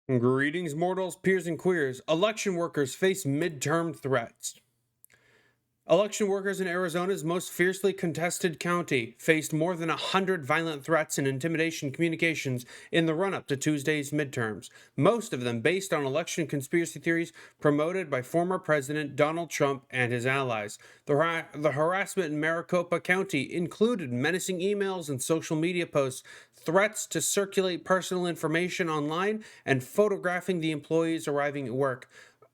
Greetings, mortals, peers, and queers. Election workers face midterm threats. Election workers in Arizona's most fiercely contested county faced more than 100 violent threats and intimidation communications in the run-up to Tuesday's midterms, most of them based on election conspiracy theories promoted by former President Donald Trump and his allies. The harassment in Maricopa County included menacing emails and social media posts, threats to circulate personal information online, and photographing the employees arriving at work,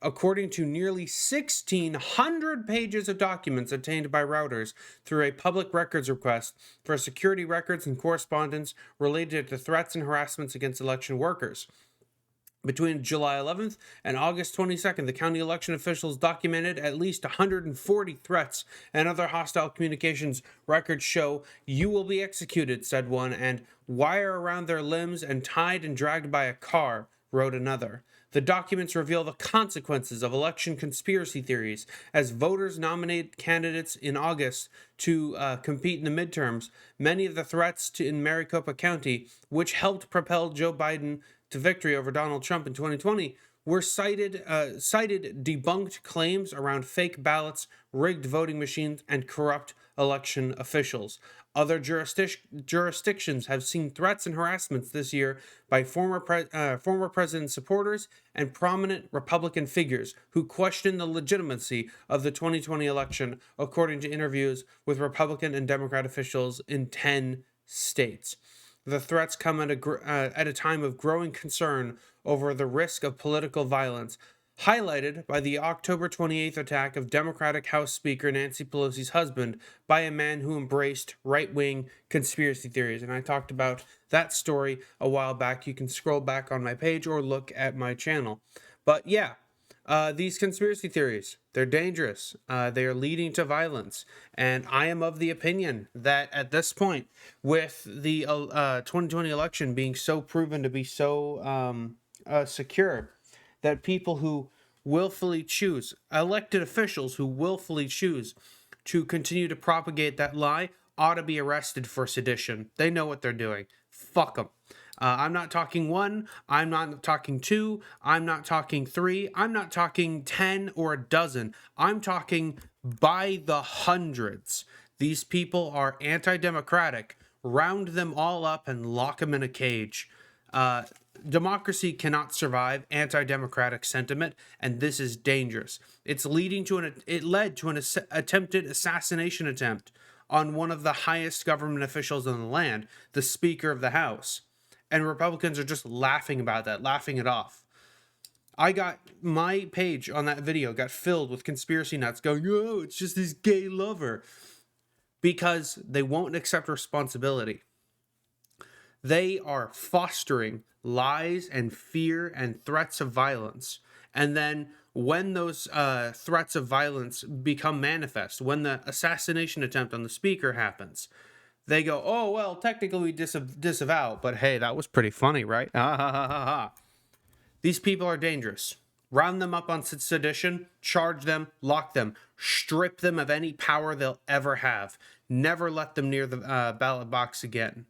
according to nearly 1,600 pages of documents obtained by routers through a public records request for security records and correspondence related to threats and harassments against election workers. Between July 11th and August 22nd, the county election officials documented at least 140 threats and other hostile communications. Records show "you will be executed," said one, and "wire around their limbs and tied and dragged by a car," wrote another. The documents reveal the consequences of election conspiracy theories. As voters nominate candidates in August to compete in the midterms, many of the threats in Maricopa County, which helped propel Joe Biden to victory over Donald Trump in 2020, were cited debunked claims around fake ballots, rigged voting machines, and corrupt election officials. Other jurisdictions have seen threats and harassments this year by former president supporters and prominent Republican figures who question the legitimacy of the 2020 election, according to interviews with Republican and Democrat officials in 10 states. The threats come at a time of growing concern over the risk of political violence, highlighted by the October 28th attack of Democratic House Speaker Nancy Pelosi's husband by a man who embraced right-wing conspiracy theories. And I talked about that story a while back. You can scroll back on my page or look at my channel. But yeah, these conspiracy theories, they're dangerous. They are leading to violence. And I am of the opinion that at this point, with the 2020 election being so proven to be so secure, that people who willfully choose, elected officials who willfully choose to continue to propagate that lie, ought to be arrested for sedition. They know what they're doing. Fuck them. I'm not talking one, I'm not talking two, I'm not talking three, I'm not talking 10 or a dozen. I'm talking by the hundreds. These people are anti-democratic. Round them all up and lock them in a cage. Democracy cannot survive anti-democratic sentiment, and this is dangerous. It led to an attempted assassination attempt on one of the highest government officials in the land, the Speaker of the House. And Republicans are just laughing about that, laughing it off. I got my page on that video got filled with conspiracy nuts going, "Oh, it's just this gay lover," because they won't accept responsibility. They are fostering lies and fear and threats of violence. And then when those threats of violence become manifest, when the assassination attempt on the speaker happens, they go, "Oh, well, technically we disavow, but hey, that was pretty funny, right?" Ha ha ha ha ha. These people are dangerous. Round them up on sedition, charge them, lock them, strip them of any power they'll ever have. Never let them near the ballot box again.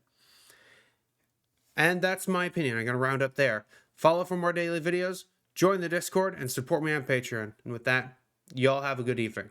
And that's my opinion. I'm going to round up there. Follow for more daily videos, join the Discord, and support me on Patreon. And with that, y'all have a good evening.